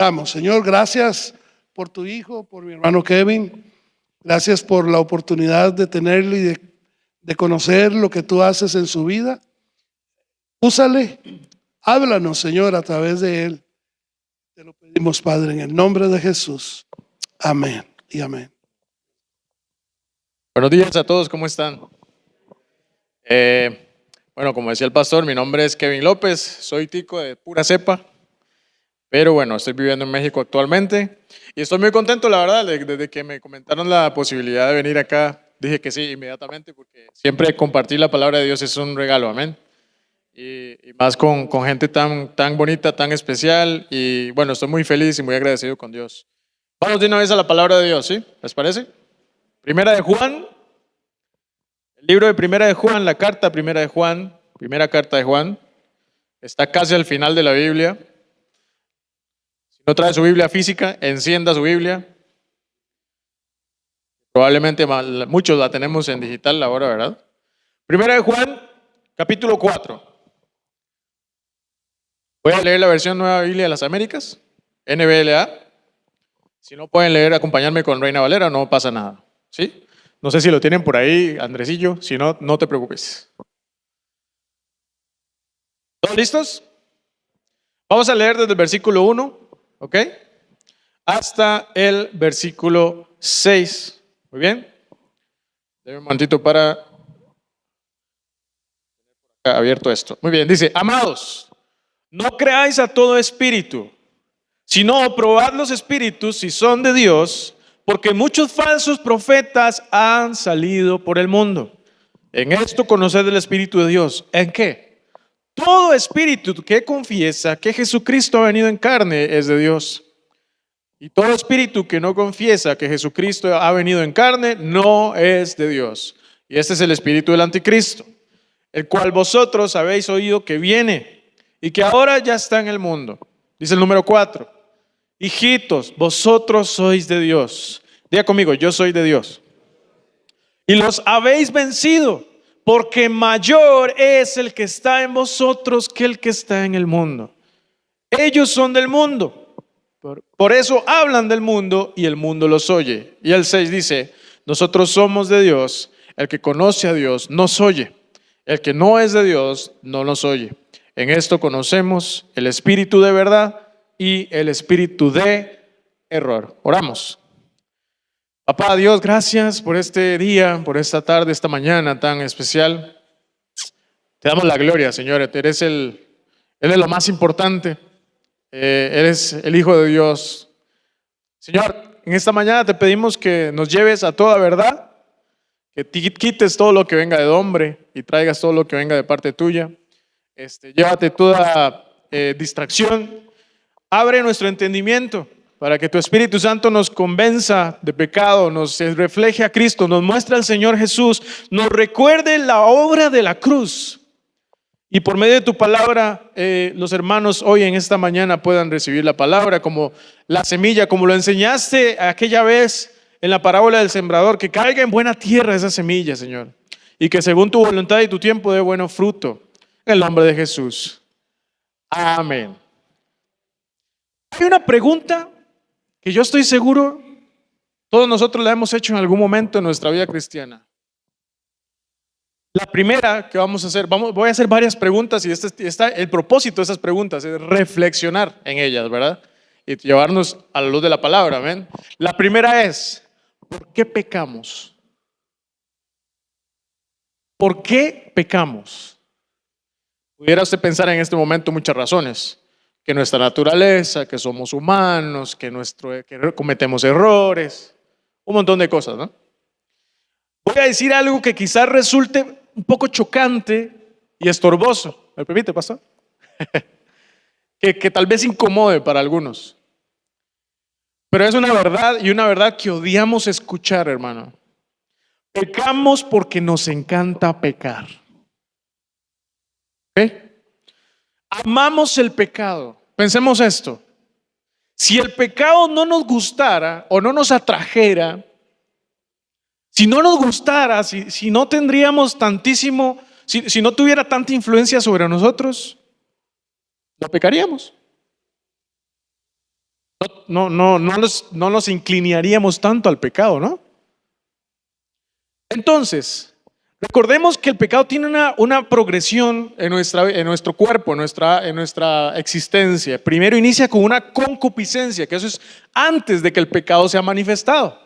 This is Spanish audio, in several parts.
Vamos, Señor, gracias por tu hijo, por mi hermano Kevin. Gracias por la oportunidad de tenerlo y de conocer lo que tú haces en su vida. Úsale, háblanos, Señor, a través de él. Te lo pedimos, Padre, en el nombre de Jesús. Amén y amén. Buenos días a todos, ¿cómo están? Bueno, como decía el pastor, mi nombre es Kevin López, soy tico de pura cepa, pero bueno, estoy viviendo en México actualmente y estoy muy contento, la verdad, desde que me comentaron la posibilidad de venir acá, dije que sí inmediatamente, porque siempre compartir la palabra de Dios es un regalo, amén. Y más con gente tan bonita, tan especial, y bueno, estoy muy feliz y muy agradecido con Dios. Vamos de una vez a la palabra de Dios, ¿sí? ¿Les parece? Primera de Juan. El libro de Primera de Juan, la carta Primera carta de Juan, está casi al final de la Biblia. Si no trae su Biblia física, encienda su Biblia. Probablemente muchos la tenemos en digital ahora, ¿verdad? Primera de Juan, capítulo 4. Voy a leer la versión Nueva Biblia de las Américas, NBLA. Si no pueden leer, acompañarme con Reina Valera, no pasa nada, ¿sí? No sé si lo tienen por ahí, Andresillo, si no, no te preocupes. ¿Todos listos? Vamos a leer desde el versículo 1, ¿ok? Hasta el versículo 6. Muy bien. Deme un momentito para abierto esto. Muy bien, dice: amados, no creáis a todo espíritu, sino probad los espíritus si son de Dios, porque muchos falsos profetas han salido por el mundo. En esto conoced el Espíritu de Dios. ¿En qué? Todo espíritu que confiesa que Jesucristo ha venido en carne es de Dios. Y todo espíritu que no confiesa que Jesucristo ha venido en carne no es de Dios. Y este es el espíritu del anticristo, el cual vosotros habéis oído que viene y que ahora ya está en el mundo. Dice el número 4. Hijitos, vosotros sois de Dios. Diga conmigo: yo soy de Dios. Y los habéis vencido, porque mayor es el que está en vosotros que el que está en el mundo. Ellos son del mundo, por eso hablan del mundo y el mundo los oye. Y el 6 dice: nosotros somos de Dios, el que conoce a Dios nos oye, el que no es de Dios no nos oye. En esto conocemos el espíritu de verdad y el espíritu de error. Oramos. Papá Dios, gracias por este día, por esta tarde, esta mañana tan especial. Te damos la gloria, Señor. Eres lo más importante. Eres el Hijo de Dios. Señor, en esta mañana te pedimos que nos lleves a toda verdad, que quites todo lo que venga de hombre y traigas todo lo que venga de parte tuya. Llévate toda distracción. Abre nuestro entendimiento para que tu Espíritu Santo nos convenza de pecado, nos refleje a Cristo, nos muestre al Señor Jesús, nos recuerde la obra de la cruz. Y por medio de tu palabra, los hermanos hoy en esta mañana puedan recibir la palabra como la semilla, como lo enseñaste aquella vez en la parábola del sembrador, que caiga en buena tierra esa semilla, Señor, y que según tu voluntad y tu tiempo dé buen fruto. En el nombre de Jesús. Amén. Hay una pregunta que yo estoy seguro todos nosotros la hemos hecho en algún momento en nuestra vida cristiana. La primera que vamos a hacer, voy a hacer varias preguntas y el propósito de esas preguntas es reflexionar en ellas, ¿verdad? Y llevarnos a la luz de la palabra, ¿amén? La primera es: ¿por qué pecamos? ¿Por qué pecamos? Pudiera usted pensar en este momento muchas razones. Que nuestra naturaleza, que somos humanos, que cometemos errores, un montón de cosas, ¿no? Voy a decir algo que quizás resulte un poco chocante y estorboso. ¿Me permite, pastor? que tal vez incomode para algunos. Pero es una verdad, y una verdad que odiamos escuchar, hermano. Pecamos porque nos encanta pecar. ¿Ok? Amamos el pecado. Pensemos esto: si el pecado no nos gustara o no nos atrajera, si no nos gustara, si no tendríamos tantísimo, si no tuviera tanta influencia sobre nosotros, no pecaríamos. no nos inclinaríamos tanto al pecado, ¿no? Entonces, recordemos que el pecado tiene una progresión en nuestro cuerpo, en nuestra existencia. Primero inicia con una concupiscencia, que eso es antes de que el pecado sea manifestado.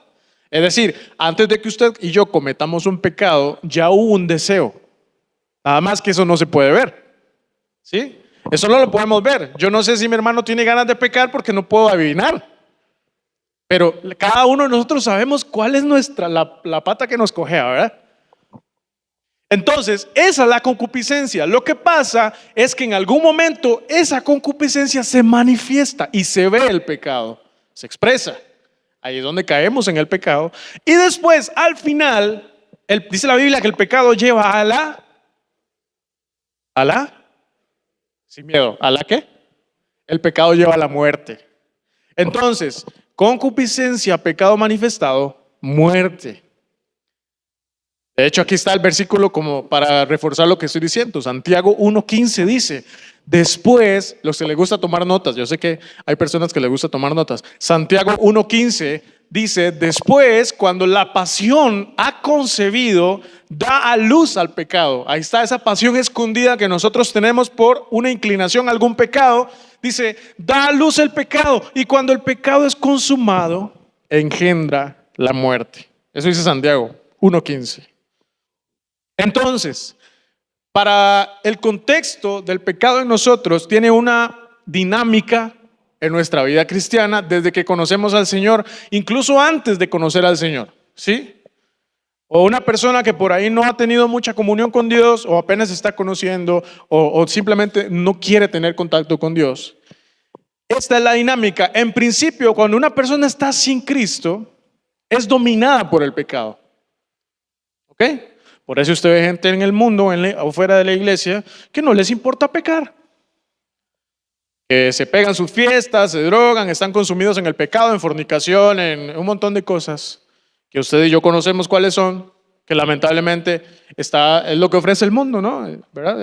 Es decir, antes de que usted y yo cometamos un pecado, ya hubo un deseo. Nada más que eso no se puede ver. ¿Sí? Eso no lo podemos ver. Yo no sé si mi hermano tiene ganas de pecar porque no puedo adivinar. Pero cada uno de nosotros sabemos cuál es la pata que nos cojea, ¿verdad? Entonces, esa es la concupiscencia. Lo que pasa es que en algún momento esa concupiscencia se manifiesta y se ve el pecado, se expresa. Ahí es donde caemos en el pecado. Y después, al final, dice la Biblia que el pecado lleva sin miedo, ¿a la qué? El pecado lleva a la muerte. Entonces, concupiscencia, pecado manifestado, muerte. De hecho, aquí está el versículo como para reforzar lo que estoy diciendo. Santiago 1:15 dice, después, los que les gusta tomar notas, yo sé que hay personas que les gusta tomar notas. Santiago 1:15 dice, después, cuando la pasión ha concebido, da a luz al pecado. Ahí está esa pasión escondida que nosotros tenemos por una inclinación a algún pecado. Dice, da a luz el pecado, y cuando el pecado es consumado, engendra la muerte. Eso dice Santiago 1:15. Entonces, para el contexto del pecado en nosotros, tiene una dinámica en nuestra vida cristiana desde que conocemos al Señor, incluso antes de conocer al Señor, ¿sí? O una persona que por ahí no ha tenido mucha comunión con Dios, o apenas está conociendo, o simplemente no quiere tener contacto con Dios. Esta es la dinámica. En principio, cuando una persona está sin Cristo, es dominada por el pecado. ¿Ok? Por eso usted ve gente en el mundo o fuera de la iglesia que no les importa pecar. Que se pegan sus fiestas, se drogan, están consumidos en el pecado, en fornicación, en un montón de cosas que usted y yo conocemos cuáles son, que lamentablemente es lo que ofrece el mundo, ¿no? ¿Verdad?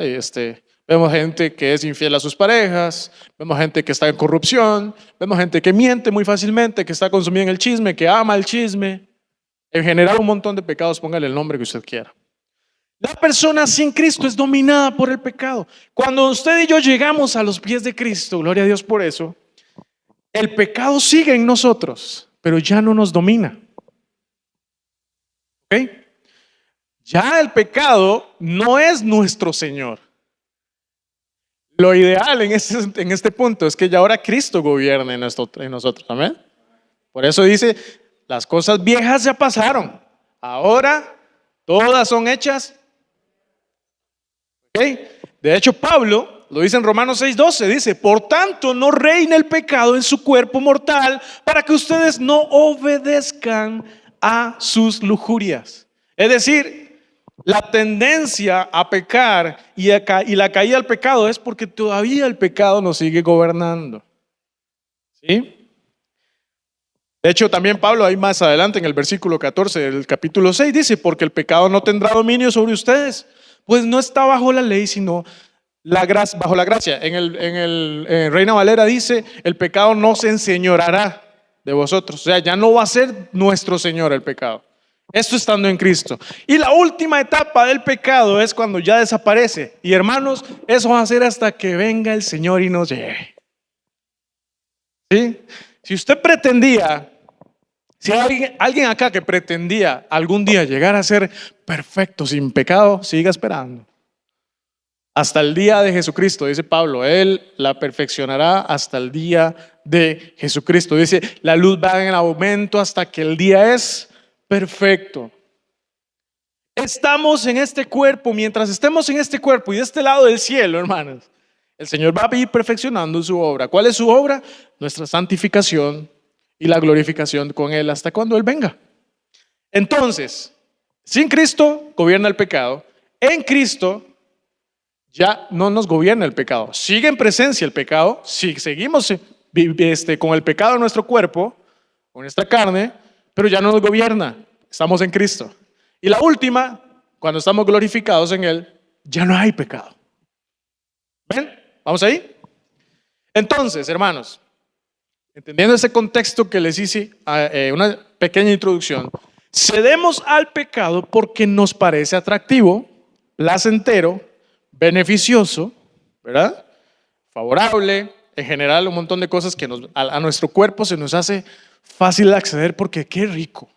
Vemos gente que es infiel a sus parejas, vemos gente que está en corrupción, vemos gente que miente muy fácilmente, que está consumida en el chisme, que ama el chisme. En general, un montón de pecados, póngale el nombre que usted quiera. La persona sin Cristo es dominada por el pecado. Cuando usted y yo llegamos a los pies de Cristo, gloria a Dios por eso, el pecado sigue en nosotros, pero ya no nos domina. ¿Ok? Ya el pecado no es nuestro Señor. Lo ideal en este punto es que ya ahora Cristo gobierne en nosotros. Amén. Por eso dice, las cosas viejas ya pasaron. Ahora todas son hechas. ¿Okay? De hecho, Pablo lo dice en Romanos 6:12, dice, por tanto no reine el pecado en su cuerpo mortal para que ustedes no obedezcan a sus lujurias. Es decir, la tendencia a pecar y la caída al pecado es porque todavía el pecado nos sigue gobernando. ¿Sí? De hecho, también Pablo ahí más adelante en el versículo 14 del capítulo 6 dice, porque el pecado no tendrá dominio sobre ustedes, pues no está bajo la ley, sino bajo la gracia. En el Reina Valera dice, el pecado no se enseñoreará de vosotros. O sea, ya no va a ser nuestro Señor el pecado. Esto estando en Cristo. Y la última etapa del pecado es cuando ya desaparece. Y hermanos, eso va a ser hasta que venga el Señor y nos lleve. ¿Sí? Si usted pretendía, si hay alguien acá que pretendía algún día llegar a ser perfecto, sin pecado, siga esperando. Hasta el día de Jesucristo, dice Pablo, Él la perfeccionará hasta el día de Jesucristo. Dice, la luz va en aumento hasta que el día es perfecto. Estamos en este cuerpo, mientras estemos en este cuerpo y de este lado del cielo, hermanos, el Señor va a ir perfeccionando su obra. ¿Cuál es su obra? Nuestra santificación y la glorificación con Él hasta cuando Él venga. Entonces, sin Cristo gobierna el pecado. En Cristo ya no nos gobierna el pecado. Sigue en presencia el pecado. Si seguimos con el pecado en nuestro cuerpo, con nuestra carne, pero ya no nos gobierna. Estamos en Cristo. Y la última, cuando estamos glorificados en Él, ya no hay pecado. ¿Ven? ¿Vamos ahí? Entonces, hermanos, entendiendo ese contexto que les hice, una pequeña introducción, cedemos al pecado porque nos parece atractivo, placentero, beneficioso, ¿verdad? Favorable, en general un montón de cosas que a nuestro cuerpo se nos hace fácil acceder porque qué rico,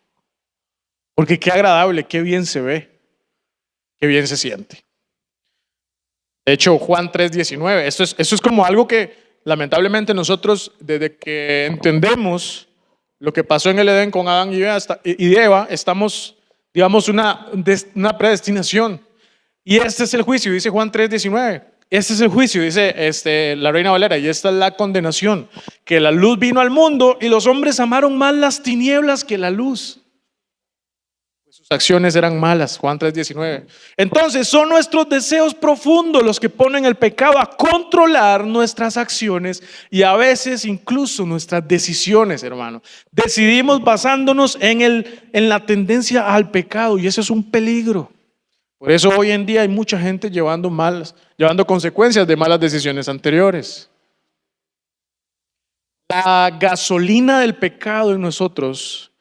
porque qué agradable, qué bien se ve, qué bien se siente. De hecho, Juan 3:19, eso es como algo que lamentablemente nosotros, desde que entendemos lo que pasó en el Edén con Adán y Eva, estamos, digamos, una predestinación. Y este es el juicio, dice Juan 3:19. Este es el juicio, dice la Reina Valera, y esta es la condenación, que la luz vino al mundo y los hombres amaron más las tinieblas que la luz. Sus acciones eran malas, Juan 3:19. Entonces son nuestros deseos profundos los que ponen el pecado a controlar nuestras acciones y a veces incluso nuestras decisiones, hermano. Decidimos basándonos en la tendencia al pecado y eso es un peligro. Por eso hoy en día hay mucha gente llevando consecuencias de malas decisiones anteriores. La gasolina del pecado en nosotros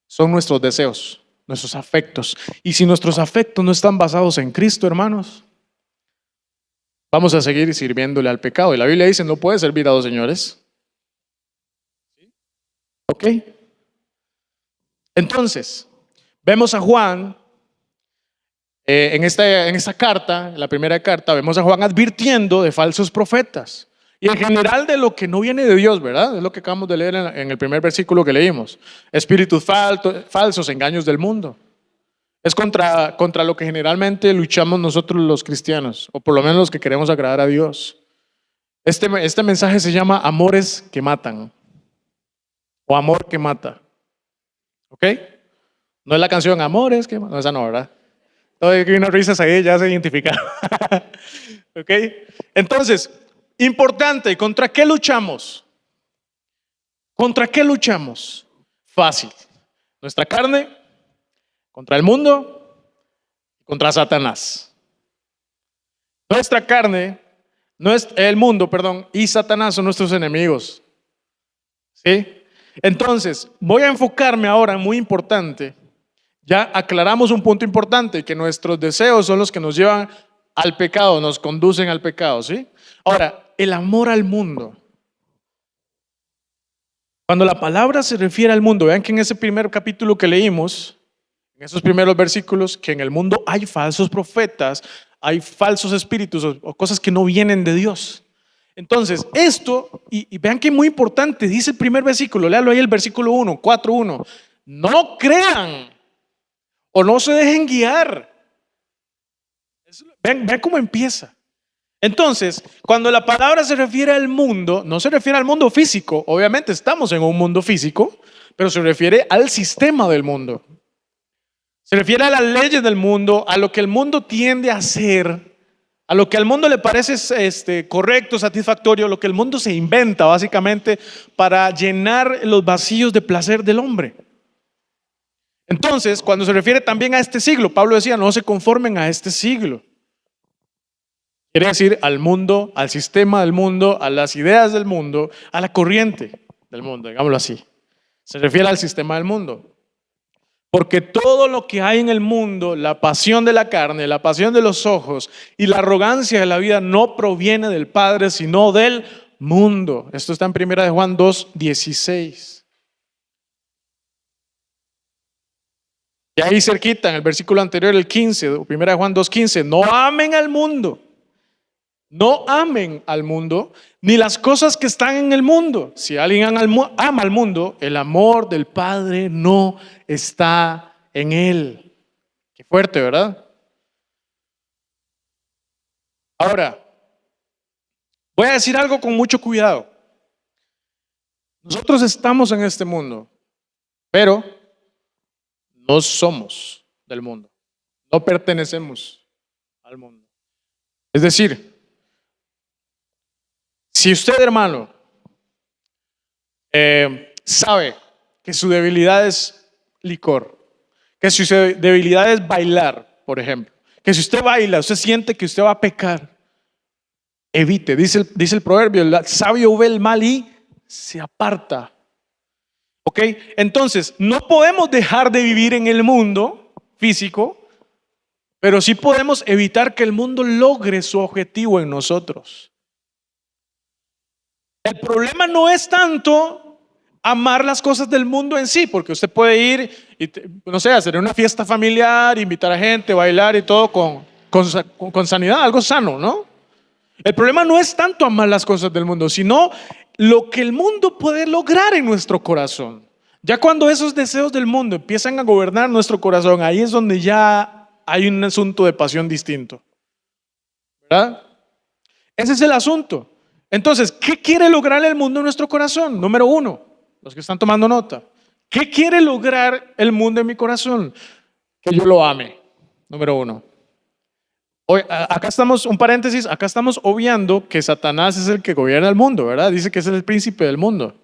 son nuestros deseos, nuestros afectos. Y si nuestros afectos no están basados en Cristo, hermanos, vamos a seguir sirviéndole al pecado. Y la Biblia dice, no puede servir a dos señores. ¿Ok? Entonces, vemos a Juan, en esta carta, la primera carta, vemos a Juan advirtiendo de falsos profetas. Y en general de lo que no viene de Dios, ¿verdad? Es lo que acabamos de leer en el primer versículo que leímos. Espíritus falsos, engaños del mundo. Es contra lo que generalmente luchamos nosotros los cristianos, o por lo menos los que queremos agradar a Dios. Este mensaje se llama amores que matan, o amor que mata. ¿Ok? No es la canción Amores que matan, no, esa no, ¿verdad? Todavía hay unas risas ahí, ya se identificaron. ¿Ok? Entonces, importante, ¿contra qué luchamos? ¿Contra qué luchamos? Fácil. Nuestra carne, contra el mundo, contra Satanás. Nuestra carne, el mundo, y Satanás son nuestros enemigos. ¿Sí? Entonces, voy a enfocarme ahora, muy importante. Ya aclaramos un punto importante, que nuestros deseos son los que nos llevan al pecado, nos conducen al pecado, ¿sí? Ahora, el amor al mundo. Cuando la palabra se refiere al mundo, vean que en ese primer capítulo que leímos, en esos primeros versículos, que en el mundo hay falsos profetas, hay falsos espíritus o cosas que no vienen de Dios. Entonces, esto, y vean que es muy importante, dice el primer versículo, léalo ahí el versículo 1, 4:1. No crean o no se dejen guiar. Vean cómo empieza. Entonces, cuando la palabra se refiere al mundo, no se refiere al mundo físico, obviamente estamos en un mundo físico, pero se refiere al sistema del mundo. Se refiere a las leyes del mundo, a lo que el mundo tiende a hacer, a lo que al mundo le parece correcto, satisfactorio, lo que el mundo se inventa básicamente para llenar los vacíos de placer del hombre. Entonces, cuando se refiere también a este siglo, Pablo decía, no se conformen a este siglo. Quiere decir al mundo, al sistema del mundo, a las ideas del mundo, a la corriente del mundo, digámoslo así. Se refiere al sistema del mundo. Porque todo lo que hay en el mundo, la pasión de la carne, la pasión de los ojos y la arrogancia de la vida no proviene del Padre, sino del mundo. Esto está en 1 Juan 2:16. Y ahí cerquita, en el versículo anterior, el 15, 1 Juan 2:15, no amen al mundo. No amen al mundo, ni las cosas que están en el mundo. Si alguien ama al mundo, el amor del Padre no está en él. Qué fuerte, ¿verdad? Ahora, voy a decir algo con mucho cuidado. Nosotros estamos en este mundo, pero no somos del mundo. No pertenecemos al mundo. Es decir, si usted, hermano, sabe que su debilidad es licor, que su debilidad es bailar, por ejemplo, que si usted baila, usted siente que usted va a pecar, evite. Dice el proverbio, el sabio ve el mal y se aparta ¿Ok? Entonces, no podemos dejar de vivir en el mundo físico, pero sí podemos evitar que el mundo logre su objetivo en nosotros. El problema no es tanto amar las cosas del mundo en sí, porque usted puede ir y, no sé, hacer una fiesta familiar, invitar a gente, bailar y todo con sanidad, algo sano, ¿no? El problema no es tanto amar las cosas del mundo, sino lo que el mundo puede lograr en nuestro corazón. Ya cuando esos deseos del mundo empiezan a gobernar nuestro corazón, ahí es donde ya hay un asunto de pasión distinto, ¿verdad? Ese es el asunto. Entonces, ¿qué quiere lograr el mundo en nuestro corazón? Número uno, los que están tomando nota. ¿Qué quiere lograr el mundo en mi corazón? Que yo lo ame. Número uno. Hoy, acá estamos, un paréntesis, acá estamos obviando que Satanás es el que gobierna el mundo, ¿verdad? Dice que es el príncipe del mundo,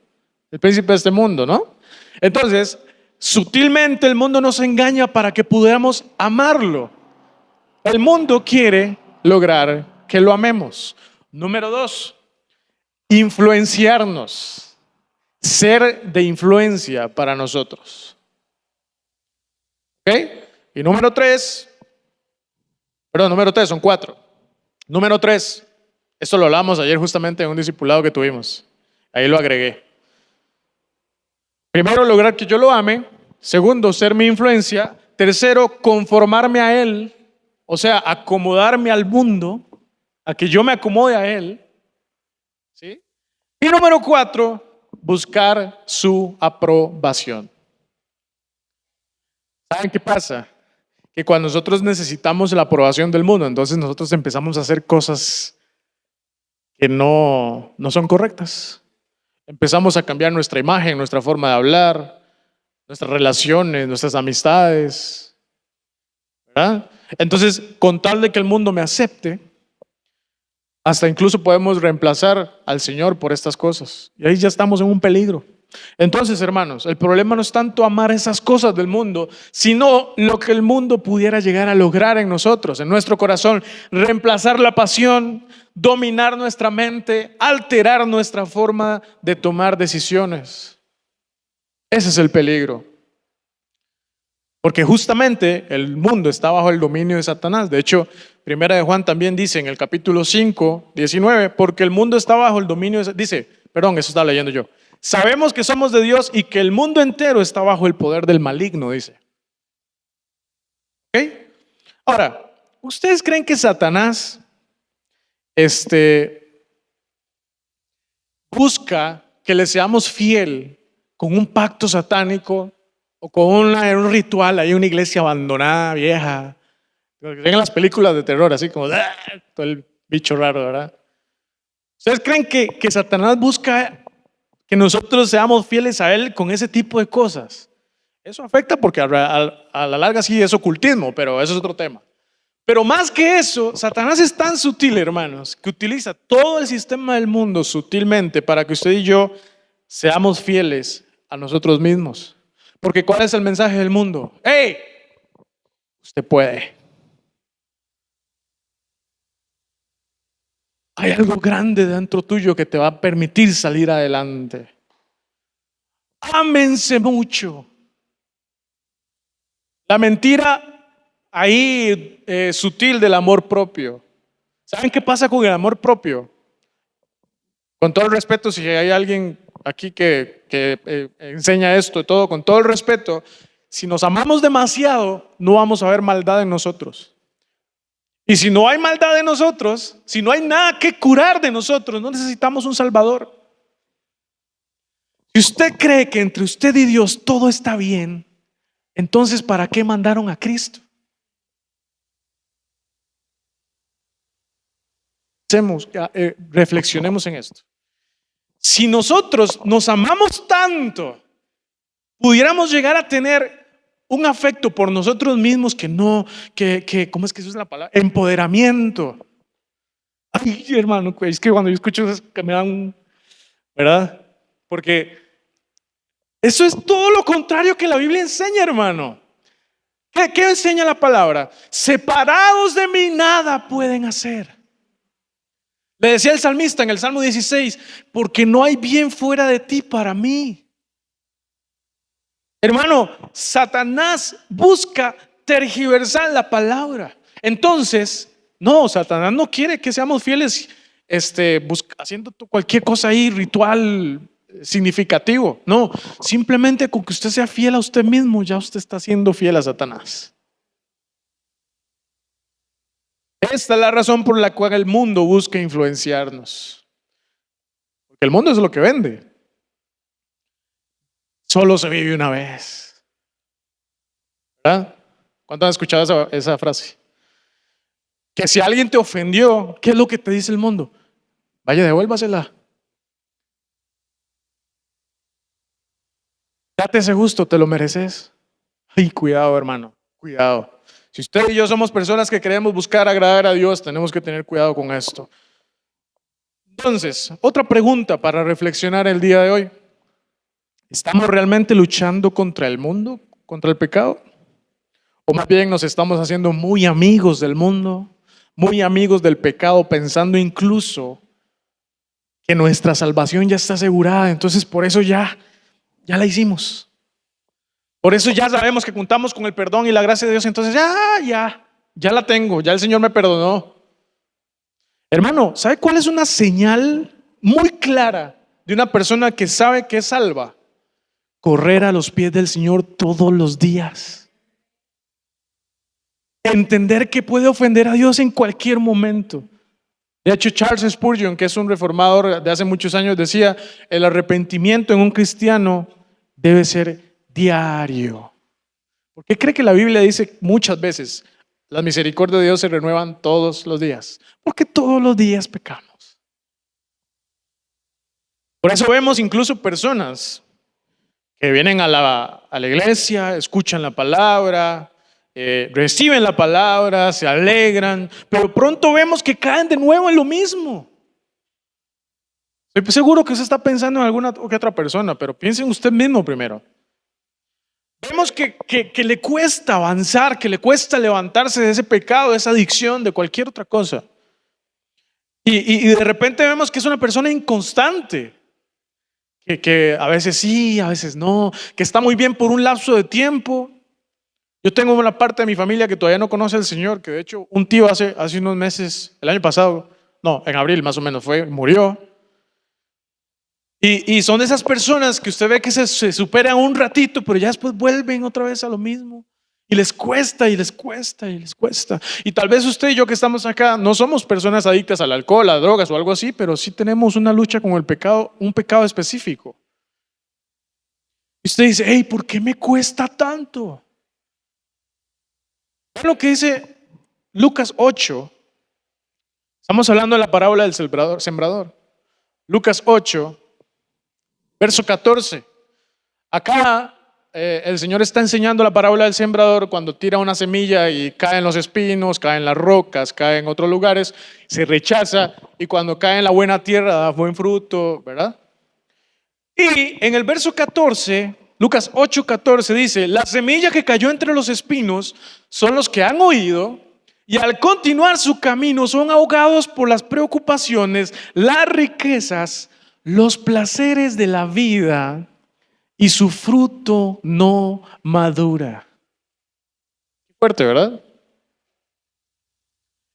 el príncipe de este mundo, ¿no? Entonces, sutilmente el mundo nos engaña para que pudiéramos amarlo. El mundo quiere lograr que lo amemos. Número dos, influenciarnos, ser de influencia para nosotros. ¿Ok? Y número tres, son cuatro. Número tres, esto lo hablamos ayer justamente en un discipulado que tuvimos. Ahí lo agregué. Primero, lograr que yo lo ame. Segundo, ser mi influencia. Tercero, conformarme a Él. O sea, acomodarme al mundo, a que yo me acomode a Él. ¿Sí? Y número cuatro, buscar su aprobación. ¿Saben qué pasa? Que cuando nosotros necesitamos la aprobación del mundo, entonces nosotros empezamos a hacer cosas que no son correctas. Empezamos a cambiar nuestra imagen, nuestra forma de hablar, nuestras relaciones, nuestras amistades, ¿verdad? Entonces, con tal de que el mundo me acepte, hasta incluso podemos reemplazar al Señor por estas cosas. Y ahí ya estamos en un peligro. Entonces, hermanos, el problema no es tanto amar esas cosas del mundo, sino lo que el mundo pudiera llegar a lograr en nosotros, en nuestro corazón, reemplazar la pasión, dominar nuestra mente, alterar nuestra forma de tomar decisiones. Ese es el peligro. Porque justamente el mundo está bajo el dominio de Satanás. De hecho, Primera de Juan también dice en el capítulo 5, 19, porque el mundo está bajo el dominio de... Dice, perdón, eso estaba leyendo yo. Sabemos que somos de Dios y que el mundo entero está bajo el poder del maligno, dice. ¿Ok? Ahora, ¿ustedes creen que Satanás busca que le seamos fiel con un pacto satánico o con un ritual? Hay una iglesia abandonada, vieja, que ven en las películas de terror, así como todo el bicho raro, ¿verdad? ¿Ustedes creen que Satanás busca que nosotros seamos fieles a él con ese tipo de cosas? Eso afecta porque a la larga sí es ocultismo, pero eso es otro tema. Pero más que eso, Satanás es tan sutil, hermanos, que utiliza todo el sistema del mundo sutilmente para que usted y yo seamos fieles a nosotros mismos. Porque ¿cuál es el mensaje del mundo? ¡Hey! Usted puede. Hay algo grande dentro tuyo que te va a permitir salir adelante. Ámense mucho. La mentira ahí sutil del amor propio. ¿Saben qué pasa con el amor propio? Con todo el respeto, si hay alguien aquí que enseña esto y todo, con todo el respeto, si nos amamos demasiado, no vamos a ver maldad en nosotros. Y si no hay maldad en nosotros, si no hay nada que curar de nosotros, no necesitamos un Salvador. Si usted cree que entre usted y Dios todo está bien, entonces ¿para qué mandaron a Cristo? Reflexionemos en esto. Si nosotros nos amamos tanto, pudiéramos llegar a tener un afecto por nosotros mismos ¿cómo es que eso es la palabra? Empoderamiento. Ay, hermano, es que cuando yo escucho eso que me dan, ¿verdad? Porque eso es todo lo contrario que la Biblia enseña, hermano. ¿Qué enseña la palabra? Separados de mí nada pueden hacer. Le decía el salmista en el Salmo 16, porque no hay bien fuera de ti para mí. Hermano, Satanás busca tergiversar la palabra. Entonces, no, Satanás no quiere que seamos fieles haciendo cualquier cosa ahí, ritual significativo. No, simplemente con que usted sea fiel a usted mismo, ya usted está siendo fiel a Satanás. Esta es la razón por la cual el mundo busca influenciarnos. Porque el mundo es lo que vende. Solo se vive una vez. ¿Verdad? ¿Cuántos han escuchado esa frase? Que si alguien te ofendió, ¿qué es lo que te dice el mundo? Vaya, devuélvasela. Date ese gusto, te lo mereces. Ay, cuidado, hermano, cuidado. Si usted y yo somos personas que queremos buscar agradar a Dios, tenemos que tener cuidado con esto. Entonces, otra pregunta para reflexionar el día de hoy. ¿Estamos realmente luchando contra el mundo, contra el pecado? ¿O más bien nos estamos haciendo muy amigos del mundo, muy amigos del pecado, pensando incluso que nuestra salvación ya está asegurada? Entonces por eso ya la hicimos. Por eso ya sabemos que contamos con el perdón y la gracia de Dios. Entonces ya la tengo, ya el Señor me perdonó. Hermano, ¿sabe cuál es una señal muy clara de una persona que sabe que es salva? Correr a los pies del Señor todos los días. Entender que puede ofender a Dios en cualquier momento. De hecho, Charles Spurgeon, que es un reformador de hace muchos años, decía: el arrepentimiento en un cristiano debe ser diario. ¿Por qué cree que la Biblia dice muchas veces las misericordias de Dios se renuevan todos los días? Porque todos los días pecamos. Por eso vemos incluso personas que vienen a la iglesia, escuchan la palabra, reciben la palabra, se alegran, pero pronto vemos que caen de nuevo en lo mismo. Estoy seguro que usted está pensando en alguna o que otra persona, pero piense en usted mismo primero. Vemos que le cuesta avanzar, que le cuesta levantarse de ese pecado, de esa adicción, de cualquier otra cosa. Y de repente vemos que es una persona inconstante. Que a veces sí, a veces no, que está muy bien por un lapso de tiempo. Yo tengo una parte de mi familia que todavía no conoce al Señor, que de hecho un tío hace unos meses, el año pasado, no, en abril más o menos murió. Y son de esas personas que usted ve que se superan un ratito, pero ya después vuelven otra vez a lo mismo. Y les cuesta, y les cuesta, y les cuesta. Y tal vez usted y yo que estamos acá no somos personas adictas al alcohol, a drogas o algo así, pero sí tenemos una lucha con el pecado, un pecado específico. Y usted dice: hey, ¿por qué me cuesta tanto? ¿Ven lo que dice Lucas 8? Estamos hablando de la parábola del sembrador. Lucas 8, verso 14. Acá el Señor está enseñando la parábola del sembrador cuando tira una semilla y cae en los espinos, cae en las rocas, cae en otros lugares, se rechaza, y cuando cae en la buena tierra da buen fruto, ¿verdad? Y en el verso 14, Lucas 8:14 dice: la semilla que cayó entre los espinos son los que han oído, y al continuar su camino son ahogados por las preocupaciones, las riquezas, los placeres de la vida, y su fruto no madura. Fuerte, ¿verdad?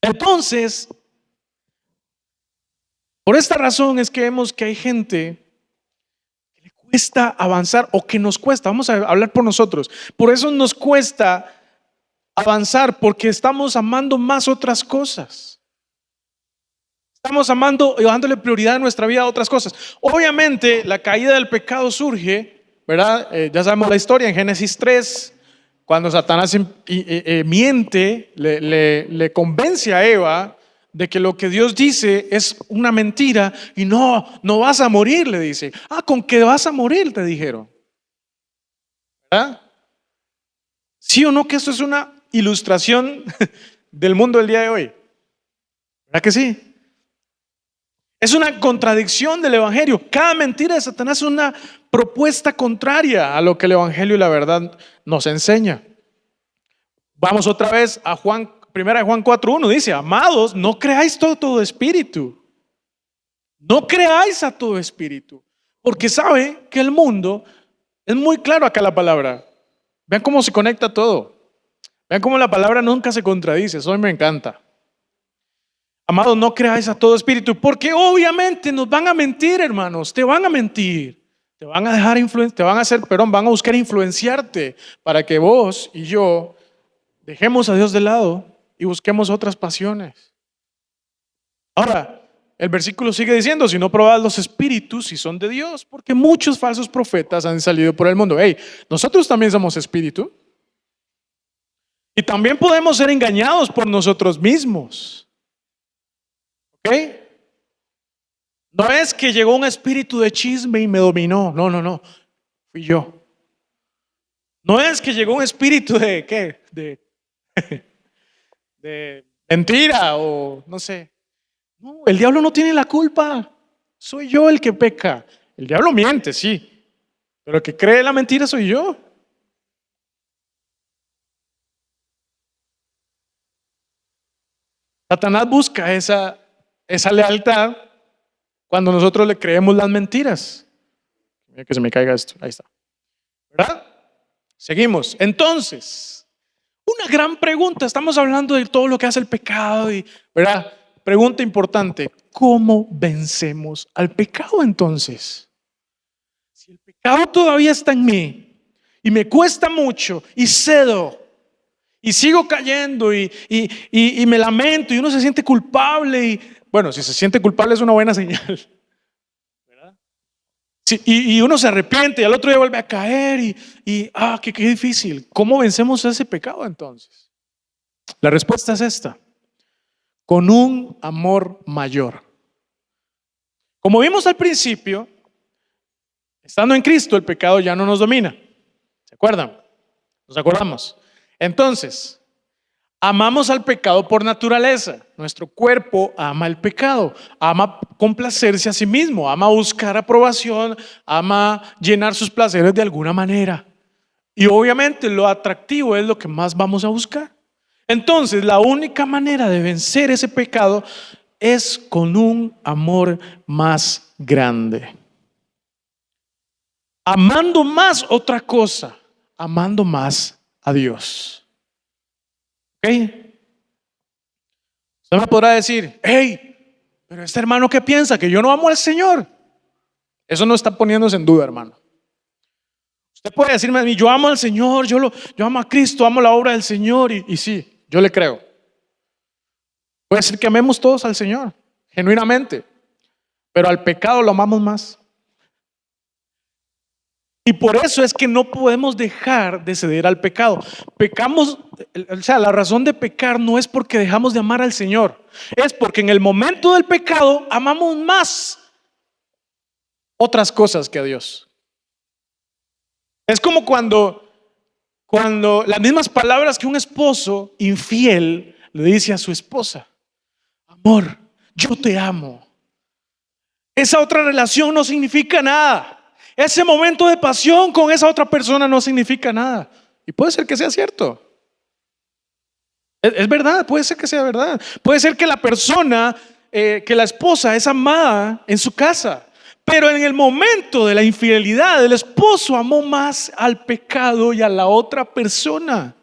Entonces, por esta razón es que vemos que hay gente que le cuesta avanzar, o que nos cuesta, vamos a hablar por nosotros, por eso nos cuesta avanzar, porque estamos amando más otras cosas. Estamos amando y dándole prioridad en nuestra vida a otras cosas. Obviamente la caída del pecado surge, ¿verdad? Ya sabemos la historia en Génesis 3, cuando Satanás miente, le convence a Eva de que lo que Dios dice es una mentira, y no vas a morir, le dice. ¿Con qué vas a morir?, te dijeron. ¿Verdad? ¿Sí o no que esto es una ilustración del mundo del día de hoy? ¿Verdad que sí? Es una contradicción del evangelio. Cada mentira de Satanás es una propuesta contraria a lo que el evangelio y la verdad nos enseña. Vamos otra vez a primera de Juan 4:1, dice: amados, no creáis todo espíritu. No creáis a todo espíritu, porque sabe que el mundo Es muy claro acá la palabra. Vean cómo se conecta todo. Vean cómo la palabra nunca se contradice. Eso a mí me encanta. Amados, no creáis a todo espíritu, porque obviamente nos van a mentir, hermanos. Te van a mentir. Te van a dejar van a buscar influenciarte para que vos y yo dejemos a Dios de lado y busquemos otras pasiones. Ahora, el versículo sigue diciendo, si no probad los espíritus, si son de Dios, porque muchos falsos profetas han salido por el mundo. Hey, nosotros también somos espíritu. Y también podemos ser engañados por nosotros mismos. ¿Ok? No es que llegó un espíritu de chisme y me dominó. No, no, no. Fui yo. No es que llegó un espíritu de ¿qué? De mentira o no sé. No, el diablo no tiene la culpa. Soy yo el que peca. El diablo miente, sí. Pero el que cree la mentira soy yo. Satanás busca esa lealtad cuando nosotros le creemos las mentiras. Mira que se me caiga esto. Ahí está. ¿Verdad? Seguimos. Entonces, una gran pregunta. Estamos hablando de todo lo que hace el pecado y, ¿verdad? Pregunta importante. ¿Cómo vencemos al pecado entonces? Si el pecado todavía está en mí y me cuesta mucho y cedo y sigo cayendo y me lamento y uno se siente culpable y, bueno, si se siente culpable es una buena señal. ¿Verdad? Sí, y uno se arrepiente y al otro día vuelve a caer qué difícil. ¿Cómo vencemos ese pecado entonces? La respuesta es esta: con un amor mayor. Como vimos al principio, estando en Cristo el pecado ya no nos domina. ¿Se acuerdan? ¿Nos acordamos? Entonces, amamos al pecado por naturaleza. Nuestro cuerpo ama el pecado, ama complacerse a sí mismo, ama buscar aprobación, ama llenar sus placeres de alguna manera. Y obviamente lo atractivo es lo que más vamos a buscar. Entonces, la única manera de vencer ese pecado es con un amor más grande. Amando más otra cosa, amando más a Dios. ¿Ok? Usted me podrá decir, hey, pero este hermano ¿qué piensa? Que yo no amo al Señor. Eso no está poniéndose en duda, hermano. Usted puede decirme a mí, yo amo al Señor, yo amo a Cristo, amo la obra del Señor y sí, yo le creo. Puede ser que amemos todos al Señor, genuinamente, pero al pecado lo amamos más. Y por eso es que no podemos dejar de ceder al pecado. Pecamos, o sea, la razón de pecar no es porque dejamos de amar al Señor, es porque en el momento del pecado amamos más otras cosas que a Dios. Es como cuando las mismas palabras que un esposo infiel le dice a su esposa: amor, yo te amo. Esa otra relación no significa nada. Ese momento de pasión con esa otra persona no significa nada. Y puede ser que sea cierto. Es verdad, puede ser que sea verdad. Puede ser que la persona, que la esposa es amada en su casa, pero en el momento de la infidelidad, el esposo amó más al pecado y a la otra persona.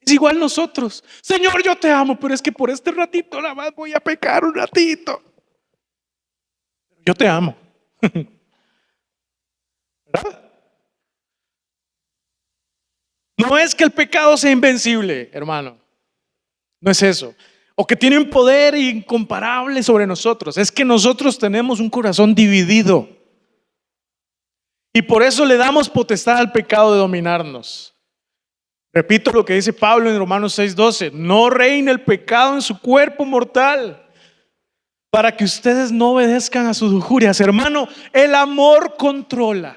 Es igual nosotros. Señor, yo te amo, pero es que por este ratito nada más voy a pecar un ratito. Yo te amo. ¿Verdad? No es que el pecado sea invencible, hermano. No es eso. O que tiene un poder incomparable sobre nosotros. Es que nosotros tenemos un corazón dividido. Y por eso le damos potestad al pecado de dominarnos. Repito lo que dice Pablo en Romanos 6:12. No reine el pecado en su cuerpo mortal, para que ustedes no obedezcan a sus lujurias. Hermano, el amor controla.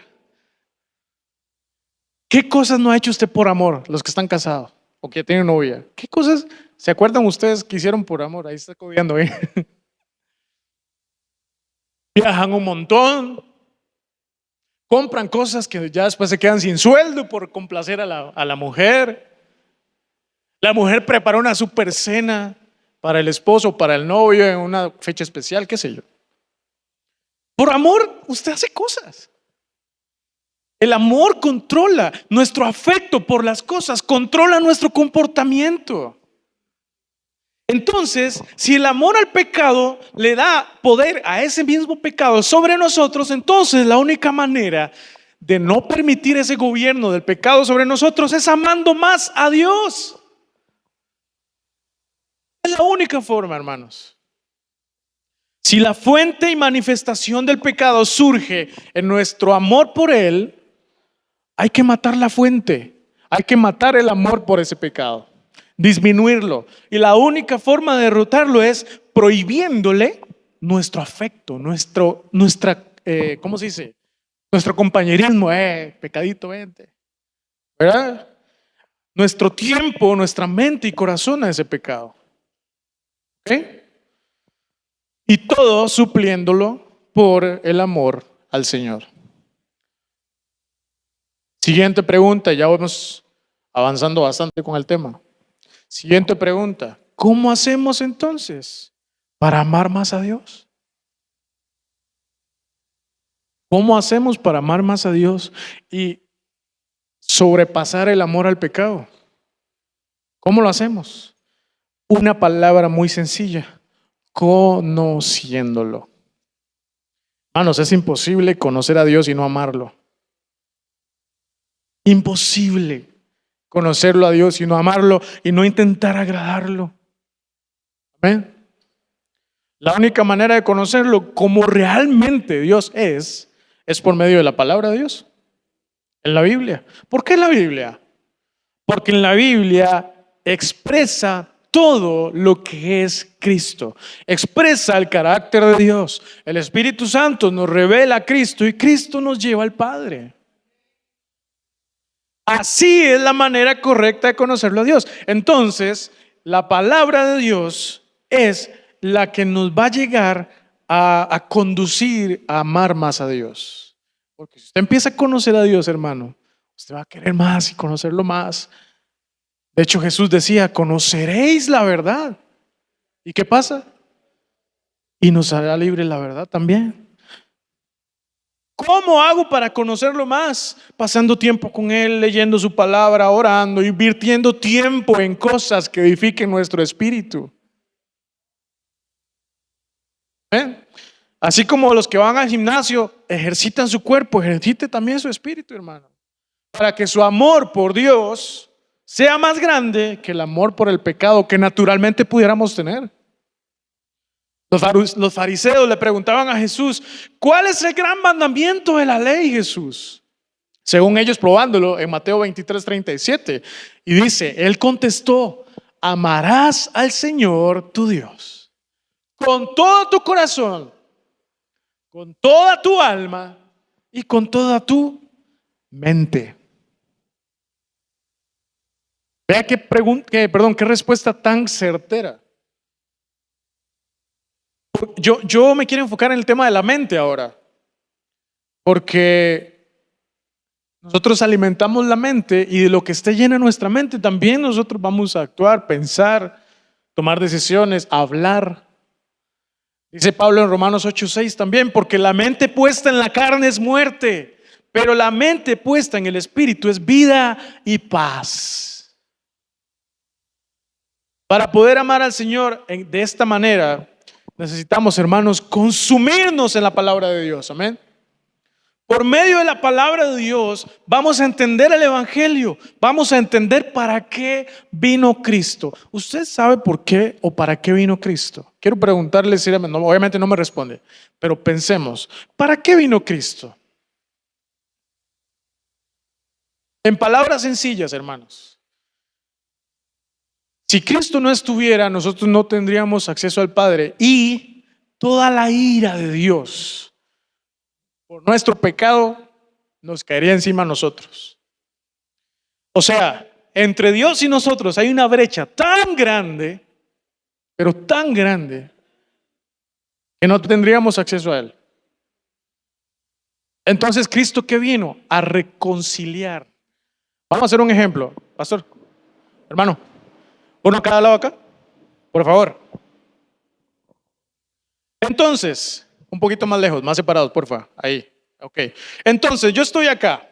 ¿Qué cosas no ha hecho usted por amor? Los que están casados o que tienen novia. ¿Qué cosas se acuerdan ustedes que hicieron por amor? Ahí está cobiando, ¿eh? Viajan un montón. Compran cosas que ya después se quedan sin sueldo por complacer a la mujer. La mujer prepara una super cena para el esposo, para el novio en una fecha especial, qué sé yo. Por amor, usted hace cosas. El amor controla nuestro afecto por las cosas, controla nuestro comportamiento. Entonces, si el amor al pecado le da poder a ese mismo pecado sobre nosotros, entonces la única manera de no permitir ese gobierno del pecado sobre nosotros es amando más a Dios. Es la única forma, hermanos. Si la fuente y manifestación del pecado surge en nuestro amor por Él, hay que matar la fuente, hay que matar el amor por ese pecado, disminuirlo. Y la única forma de derrotarlo es prohibiéndole nuestro afecto, ¿cómo se dice? Nuestro compañerismo, pecadito, vente, ¿verdad? Nuestro tiempo, nuestra mente y corazón a ese pecado. ¿Ok? Y todo supliéndolo por el amor al Señor. Siguiente pregunta, ya vamos avanzando bastante con el tema. Siguiente pregunta, ¿cómo hacemos entonces para amar más a Dios? ¿Cómo hacemos para amar más a Dios y sobrepasar el amor al pecado? ¿Cómo lo hacemos? Una palabra muy sencilla: conociéndolo. Hermanos, es imposible conocer a Dios y no amarlo. Imposible conocerlo a Dios y no amarlo y no intentar agradarlo. ¿Amén? La única manera de conocerlo como realmente Dios es por medio de la palabra de Dios, en la Biblia. ¿Por qué la Biblia? Porque en la Biblia expresa todo lo que es Cristo, expresa el carácter de Dios. El Espíritu Santo nos revela a Cristo y Cristo nos lleva al Padre. Así es la manera correcta de conocerlo a Dios. Entonces, la palabra de Dios es la que nos va a llegar a conducir a amar más a Dios. Porque si usted empieza a conocer a Dios, hermano, usted va a querer más y conocerlo más. De hecho, Jesús decía: conoceréis la verdad. ¿Y qué pasa? Y nos hará libre la verdad también. ¿Cómo hago para conocerlo más? Pasando tiempo con Él, leyendo su palabra, orando, invirtiendo tiempo en cosas que edifiquen nuestro espíritu. Así como los que van al gimnasio ejercitan su cuerpo, ejercite también su espíritu, hermano, para que su amor por Dios sea más grande que el amor por el pecado que naturalmente pudiéramos tener. Los fariseos le preguntaban a Jesús: ¿cuál es el gran mandamiento de la ley, Jesús? Según ellos, probándolo en Mateo 23:37. Y dice, Él contestó: amarás al Señor tu Dios con todo tu corazón, con toda tu alma y con toda tu mente. Vea qué respuesta tan certera. Yo me quiero enfocar en el tema de la mente ahora, porque nosotros alimentamos la mente y de lo que esté llena nuestra mente también nosotros vamos a actuar, pensar, tomar decisiones, hablar. Dice Pablo en Romanos 8:6 también: porque la mente puesta en la carne es muerte, pero la mente puesta en el Espíritu es vida y paz. Para poder amar al Señor de esta manera, necesitamos, hermanos, consumirnos en la palabra de Dios. Amén. Por medio de la palabra de Dios vamos a entender el Evangelio, vamos a entender para qué vino Cristo. ¿Usted sabe por qué o para qué vino Cristo? Quiero preguntarle seriamente, obviamente no me responde, pero pensemos, ¿para qué vino Cristo? En palabras sencillas, hermanos, si Cristo no estuviera, nosotros no tendríamos acceso al Padre y toda la ira de Dios por nuestro pecado nos caería encima a nosotros. O sea, entre Dios y nosotros hay una brecha tan grande, pero tan grande, que no tendríamos acceso a Él. Entonces, ¿Cristo qué vino? A reconciliar. Vamos a hacer un ejemplo, pastor, hermano, uno a cada lado acá, por favor. Entonces, un poquito más lejos, más separados, porfa. Ahí, ok. Entonces, yo estoy acá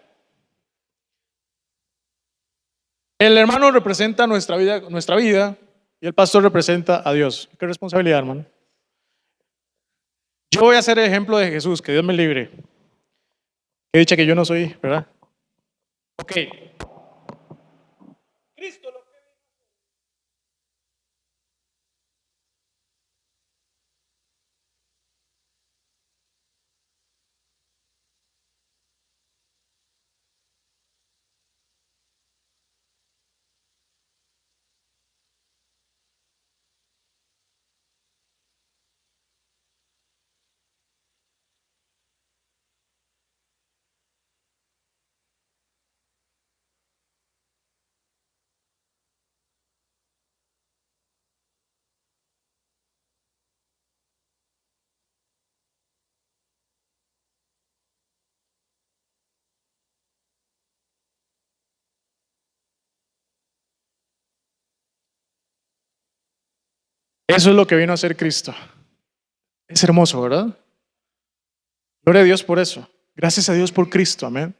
El hermano representa nuestra vida y el pastor representa a Dios. ¿Qué responsabilidad, hermano? Yo voy a ser el ejemplo de Jesús, que Dios me libre. He dicho que yo no soy, ¿verdad? Ok. Cristo lo que... Eso es lo que vino a hacer Cristo. Es hermoso, ¿verdad? Gloria a Dios por eso. Gracias a Dios por Cristo, amén.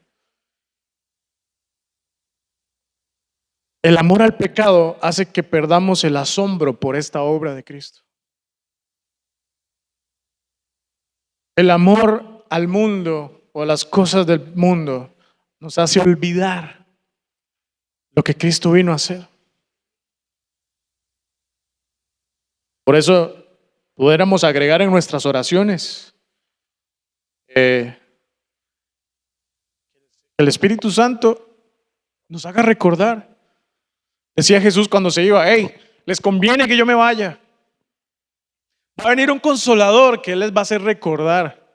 El amor al pecado hace que perdamos el asombro por esta obra de Cristo. El amor al mundo o a las cosas del mundo nos hace olvidar lo que Cristo vino a hacer. Por eso pudiéramos agregar en nuestras oraciones el Espíritu Santo nos haga recordar. Decía Jesús cuando se iba, hey, les conviene que yo me vaya. Va a venir un consolador que Él les va a hacer recordar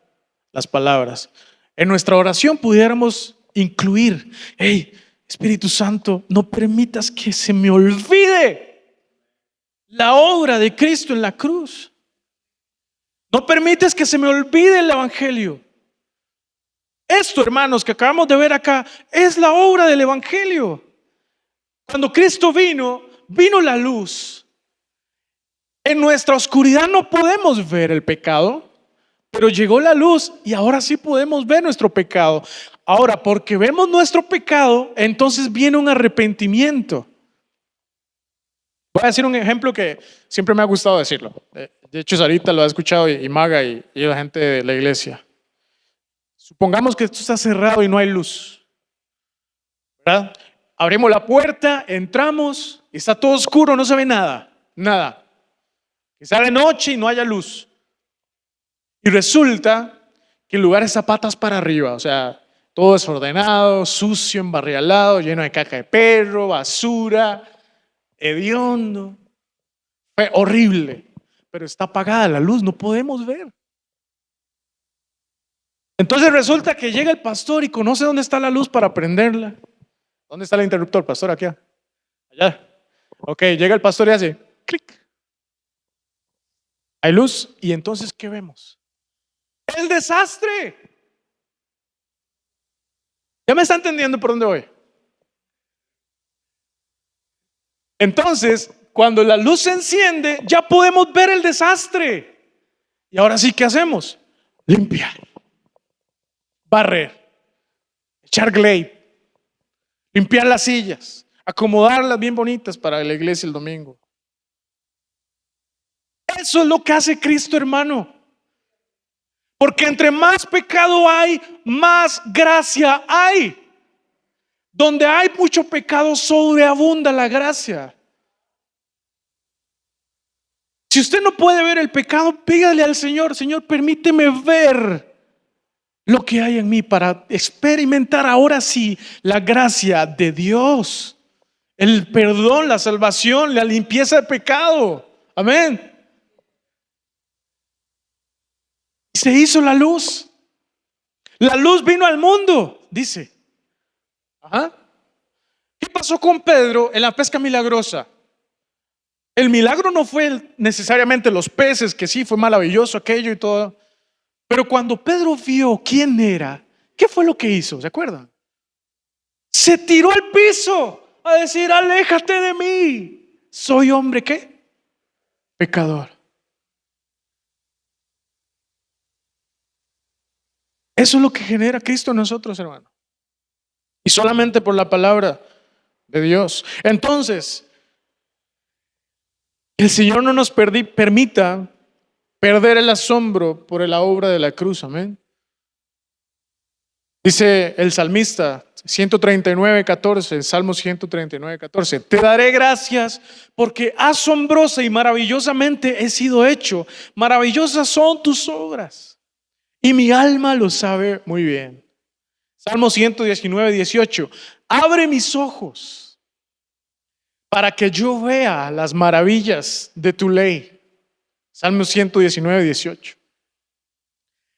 las palabras. En nuestra oración pudiéramos incluir, hey, Espíritu Santo, no permitas que se me olvide la obra de Cristo en la cruz. No permites que se me olvide el Evangelio. Esto, hermanos, que acabamos de ver acá, es la obra del Evangelio. Cuando Cristo vino la luz. En nuestra oscuridad no podemos ver el pecado, pero llegó la luz y ahora sí podemos ver nuestro pecado. Ahora, porque vemos nuestro pecado, entonces viene un arrepentimiento. Voy a decir un ejemplo que siempre me ha gustado decirlo. De hecho, Sarita lo ha escuchado y Maga y la gente de la iglesia. Supongamos que esto está cerrado y no hay luz, ¿verdad? Abrimos la puerta, entramos y está todo oscuro, no se ve nada, nada. Quizá de noche y no haya luz. Y resulta que el lugar es patas para arriba, o sea, todo desordenado, sucio, embarrialado, lleno de caca de perro, basura, hediondo. Fue horrible, pero está apagada la luz, no podemos ver. Entonces resulta que llega el pastor y conoce dónde está la luz para prenderla. ¿Dónde está el interruptor, pastor? Aquí. Allá. Ok, llega el pastor y hace clic. Hay luz y entonces ¿qué vemos? El desastre. ¿Ya me está entendiendo por dónde voy? Entonces, cuando la luz se enciende, ya podemos ver el desastre. Y ahora sí, ¿qué hacemos? Limpiar, barrer, echar glade, limpiar las sillas, acomodarlas bien bonitas para la iglesia el domingo. Eso es lo que hace Cristo, hermano. Porque entre más pecado hay, más gracia hay. Donde hay mucho pecado, sobreabunda la gracia. Si usted no puede ver el pecado, pídale al Señor, Señor, permíteme ver lo que hay en mí para experimentar ahora sí la gracia de Dios, el perdón, la salvación, la limpieza de pecado. Amén. Se hizo la luz. La luz vino al mundo, dice. Ajá. ¿Qué pasó con Pedro en la pesca milagrosa? El milagro no fue necesariamente los peces, que sí fue maravilloso aquello y todo. Pero cuando Pedro vio quién era, ¿qué fue lo que hizo? ¿Se acuerdan? Se tiró al piso a decir, aléjate de mí. Soy hombre, ¿qué? Pecador. Eso es lo que genera Cristo en nosotros, hermano. Y solamente por la palabra de Dios. Entonces, el Señor no nos permita perder el asombro por la obra de la cruz. Amén. Dice el salmista 139:14, Salmo 139:14, te daré gracias porque asombrosa y maravillosamente he sido hecho. Maravillosas son tus obras y mi alma lo sabe muy bien. Salmo 119:18, abre mis ojos para que yo vea las maravillas de tu ley. Salmo 119:18.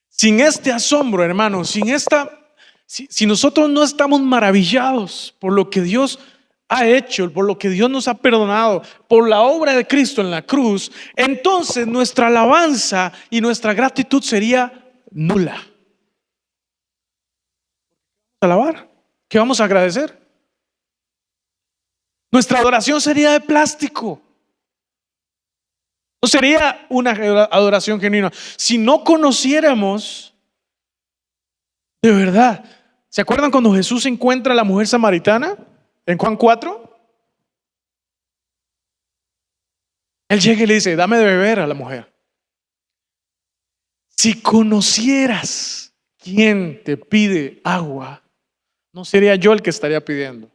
Sin este asombro, hermano, si nosotros no estamos maravillados por lo que Dios ha hecho, por lo que Dios nos ha perdonado, por la obra de Cristo en la cruz, entonces nuestra alabanza y nuestra gratitud sería nula. ¿Alabar? ¿Qué vamos a agradecer? Nuestra adoración sería de plástico. No sería una adoración genuina. Si no conociéramos de verdad. ¿Se acuerdan cuando Jesús encuentra a la mujer samaritana en Juan 4? Él llega y le dice, dame de beber a la mujer. Si conocieras quién te pide agua, no sería yo el que estaría pidiendo.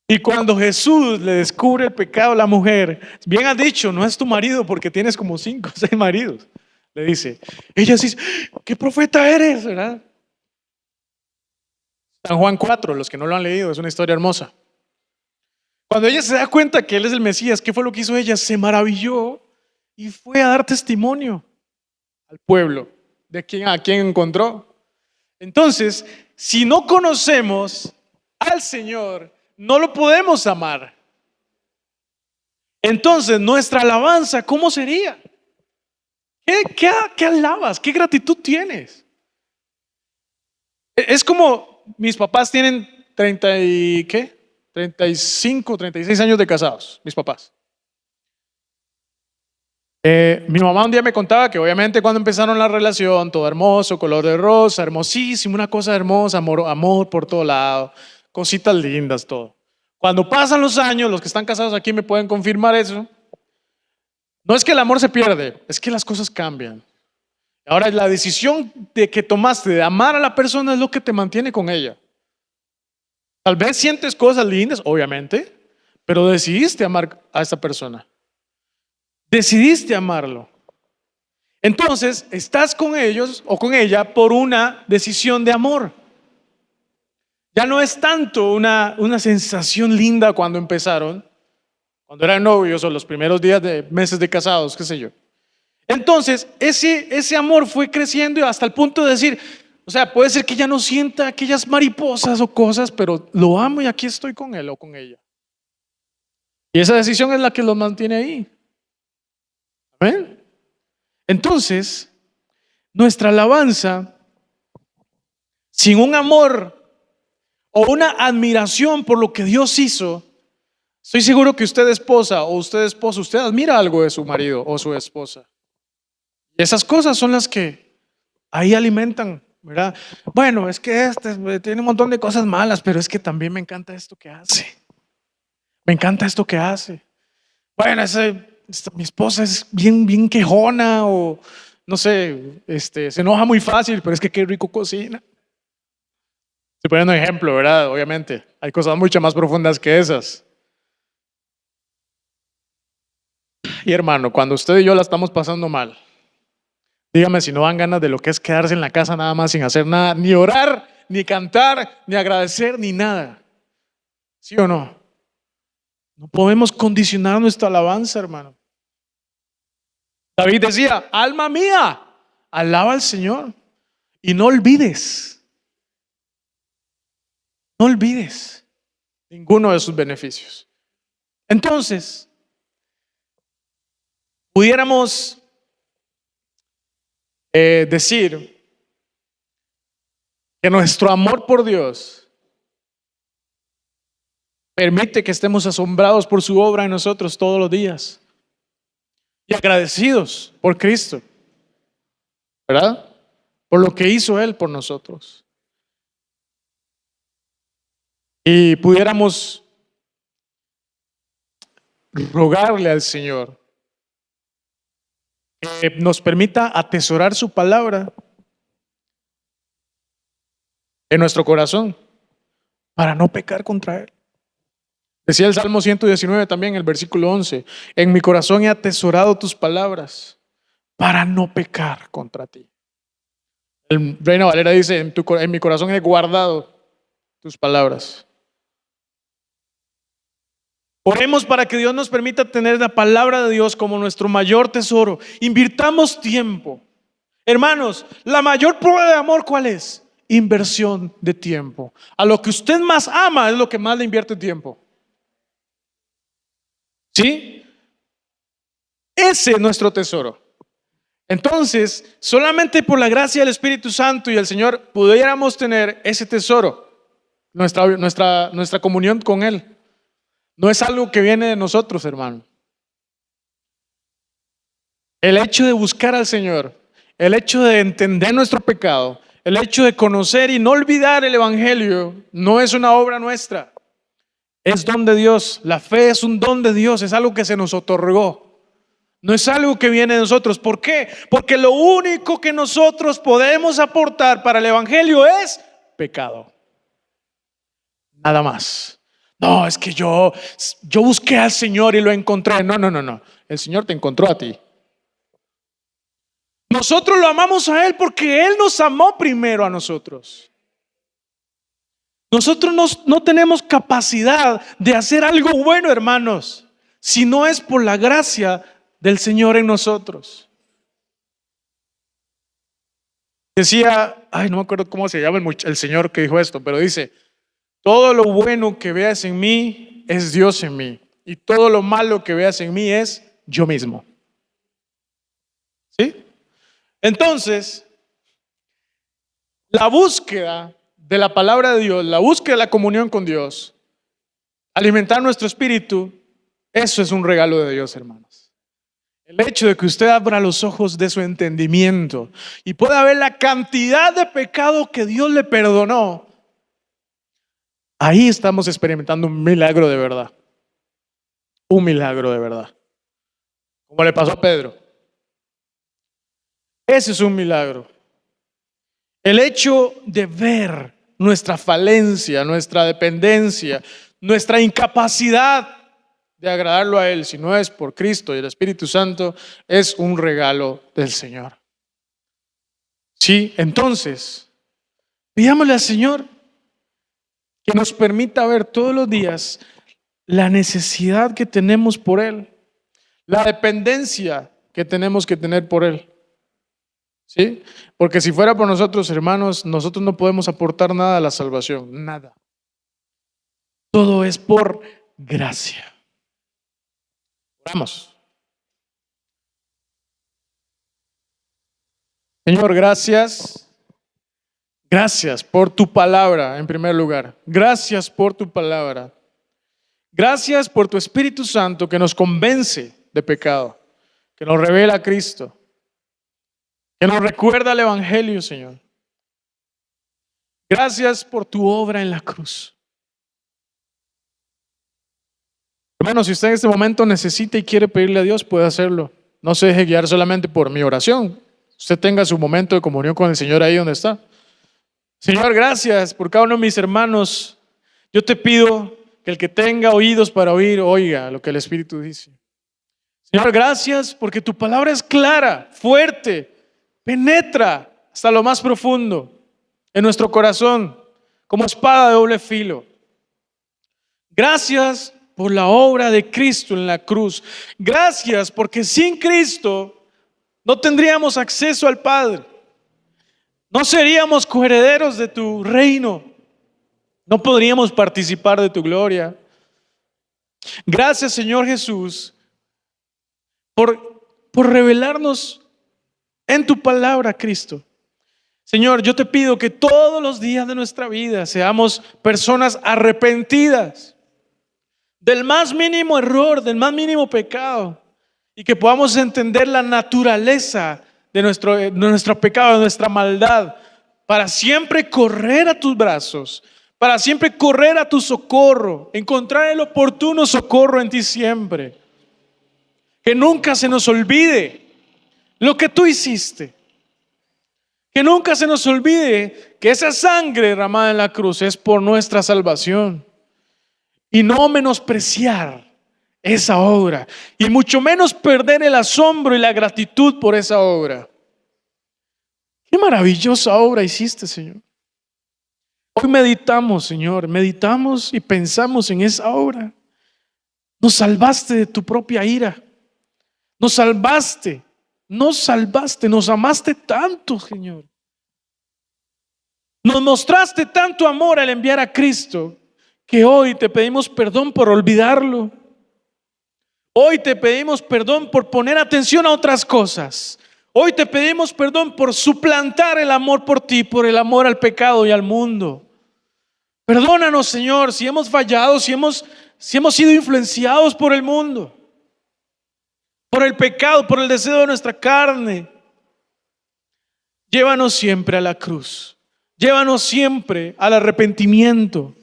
Y cuando Jesús le descubre el pecado a la mujer, bien has dicho, no es tu marido porque tienes como 5 o 6 maridos. Le dice, ella dice, ¿qué profeta eres? ¿Verdad? San Juan 4, los que no lo han leído, es una historia hermosa. Cuando ella se da cuenta que él es el Mesías, ¿qué fue lo que hizo ella? Se maravilló y fue a dar testimonio al pueblo de a quién encontró. Entonces, si no conocemos al Señor, no lo podemos amar. Entonces, nuestra alabanza, ¿cómo sería? ¿Qué alabas? ¿Qué gratitud tienes? Es como mis papás tienen 35, 36 años de casados, mis papás. Mi mamá un día me contaba que obviamente cuando empezaron la relación, todo hermoso, color de rosa, hermosísimo, una cosa hermosa, amor por todo lado, cositas lindas, todo. Cuando pasan los años, los que están casados aquí me pueden confirmar eso. No es que el amor se pierde, es que las cosas cambian. Ahora, la decisión que tomaste de amar a la persona es lo que te mantiene con ella. Tal vez sientes cosas lindas, obviamente, pero decidiste amar a esta persona. Decidiste amarlo. Entonces, estás con ellos o con ella por una decisión de amor. Ya no es tanto una sensación linda cuando empezaron, cuando eran novios o los primeros días de meses de casados, qué sé yo. Entonces, ese amor fue creciendo y hasta el punto de decir, o sea, puede ser que ya no sienta aquellas mariposas o cosas, pero lo amo y aquí estoy con él o con ella. Y esa decisión es la que los mantiene ahí. ¿Amén? Entonces, nuestra alabanza, sin un amor o una admiración por lo que Dios hizo, estoy seguro que usted esposa o usted esposo, usted admira algo de su marido o su esposa. Y esas cosas son las que ahí alimentan, ¿verdad? Bueno, es que tiene un montón de cosas malas, pero es que también me encanta esto que hace. Me encanta esto que hace. Bueno, mi esposa es bien quejona o no sé, se enoja muy fácil, pero es que qué rico cocina. Estoy poniendo un ejemplo, ¿verdad? Obviamente, hay cosas mucho más profundas que esas. Y hermano, cuando usted y yo la estamos pasando mal, dígame si no dan ganas de lo que es quedarse en la casa nada más sin hacer nada, ni orar, ni cantar, ni agradecer, ni nada. ¿Sí o no? No podemos condicionar nuestra alabanza, hermano. David decía, alma mía, alaba al Señor y no olvides ninguno de sus beneficios. Entonces, pudiéramos decir que nuestro amor por Dios permite que estemos asombrados por su obra en nosotros todos los días y agradecidos por Cristo, ¿verdad? Por lo que hizo Él por nosotros. y pudiéramos rogarle al Señor que nos permita atesorar su palabra en nuestro corazón para no pecar contra Él. Decía el Salmo 119 también, el versículo 11, en mi corazón he atesorado tus palabras para no pecar contra ti. El Reina Valera dice, en mi corazón he guardado tus palabras. Oremos para que Dios nos permita tener la palabra de Dios como nuestro mayor tesoro. Invirtamos tiempo. Hermanos, la mayor prueba de amor, ¿cuál es? Inversión de tiempo. A lo que usted más ama es lo que más le invierte tiempo. ¿Sí? Ese es nuestro tesoro. Entonces, solamente por la gracia del Espíritu Santo y el Señor pudiéramos tener ese tesoro, nuestra comunión con Él. No es algo que viene de nosotros, hermano. El hecho de buscar al Señor, el hecho de entender nuestro pecado, el hecho de conocer y no olvidar el Evangelio, no es una obra nuestra. Es don de Dios. La fe es un don de Dios, es algo que se nos otorgó. No es algo que viene de nosotros. ¿Por qué? Porque lo único que nosotros podemos aportar para el Evangelio es pecado. Nada más. No, es que yo busqué al Señor y lo encontré. No. El Señor te encontró a ti. Nosotros lo amamos a Él porque Él nos amó primero a nosotros. Nosotros no tenemos capacidad de hacer algo bueno, hermanos, si no es por la gracia del Señor en nosotros. Decía, no me acuerdo cómo se llama el señor que dijo esto, pero dice, todo lo bueno que veas en mí es Dios en mí, y todo lo malo que veas en mí es yo mismo. ¿Sí? Entonces, la búsqueda de la palabra de Dios, la búsqueda de la comunión con Dios, alimentar nuestro espíritu, eso es un regalo de Dios, hermanos. El hecho de que usted abra los ojos de su entendimiento y pueda ver la cantidad de pecado que Dios le perdonó, ahí estamos experimentando un milagro de verdad. Un milagro de verdad. Como le pasó a Pedro. Ese es un milagro. El hecho de ver nuestra falencia, nuestra dependencia, nuestra incapacidad de agradarlo a Él, si no es por Cristo y el Espíritu Santo, es un regalo del Señor. Sí, entonces, pidámosle al Señor que nos permita ver todos los días la necesidad que tenemos por Él, la dependencia que tenemos que tener por Él. ¿Sí? Porque si fuera por nosotros, hermanos, nosotros no podemos aportar nada a la salvación, nada. Todo es por gracia. Oramos. Señor, gracias. Gracias por tu palabra en primer lugar. Gracias por tu palabra. Gracias por tu Espíritu Santo que nos convence de pecado, que nos revela a Cristo, que nos recuerda el Evangelio, Señor. Gracias por tu obra en la cruz. Hermano, si usted en este momento necesita y quiere pedirle a Dios, puede hacerlo. No se deje guiar solamente por mi oración. Usted tenga su momento de comunión con el Señor ahí donde está. Señor, gracias por cada uno de mis hermanos. Yo te pido que el que tenga oídos para oír, oiga lo que el Espíritu dice. Señor, gracias porque tu palabra es clara, fuerte, penetra hasta lo más profundo en nuestro corazón, como espada de doble filo. Gracias por la obra de Cristo en la cruz. Gracias porque sin Cristo no tendríamos acceso al Padre. No seríamos coherederos de tu reino. No podríamos participar de tu gloria. Gracias, Señor Jesús, por revelarnos en tu palabra, Cristo. Señor, yo te pido que todos los días de nuestra vida seamos personas arrepentidas del más mínimo error, del más mínimo pecado, y que podamos entender la naturaleza de nuestro pecado, de nuestra maldad, para siempre correr a tus brazos, para siempre correr a tu socorro, encontrar el oportuno socorro en ti siempre. Que nunca se nos olvide lo que tú hiciste. Que nunca se nos olvide que esa sangre derramada en la cruz es por nuestra salvación. Y no menospreciar esa obra. Y mucho menos perder el asombro y la gratitud por esa obra. Qué maravillosa obra hiciste, Señor. Hoy meditamos, Señor, meditamos y pensamos en esa obra. Nos salvaste de tu propia ira. Nos salvaste, nos amaste tanto, Señor. Nos mostraste tanto amor al enviar a Cristo que hoy te pedimos perdón por olvidarlo. Hoy te pedimos perdón por poner atención a otras cosas. Hoy te pedimos perdón por suplantar el amor por ti, por el amor al pecado y al mundo. Perdónanos, Señor, si hemos fallado, si hemos sido influenciados por el mundo, por el pecado, por el deseo de nuestra carne. Llévanos siempre a la cruz. Llévanos siempre al arrepentimiento.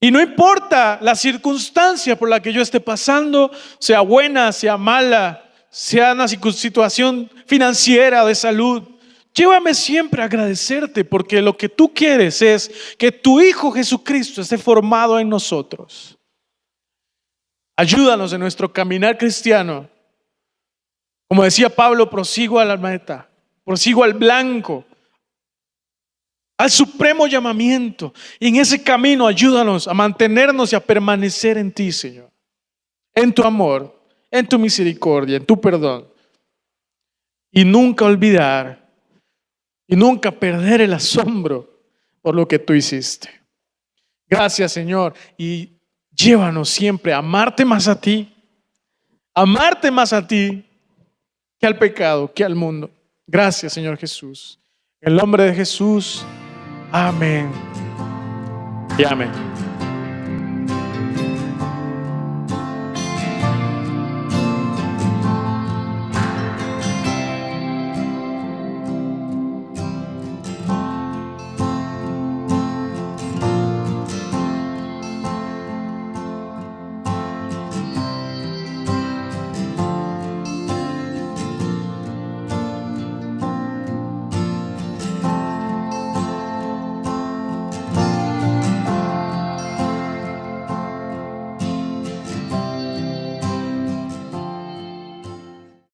Y no importa la circunstancia por la que yo esté pasando, sea buena, sea mala, sea una situación financiera, de salud, llévame siempre a agradecerte, porque lo que tú quieres es que tu Hijo Jesucristo esté formado en nosotros. Ayúdanos en nuestro caminar cristiano. Como decía Pablo, prosigo a la meta, prosigo al blanco, al supremo llamamiento. Y en ese camino ayúdanos a mantenernos y a permanecer en ti, Señor. En tu amor, en tu misericordia, en tu perdón. Y nunca olvidar y nunca perder el asombro por lo que tú hiciste. Gracias, Señor. Y llévanos siempre a amarte más a ti que al pecado, que al mundo. Gracias, Señor Jesús. En el nombre de Jesús. Amén. Y amén.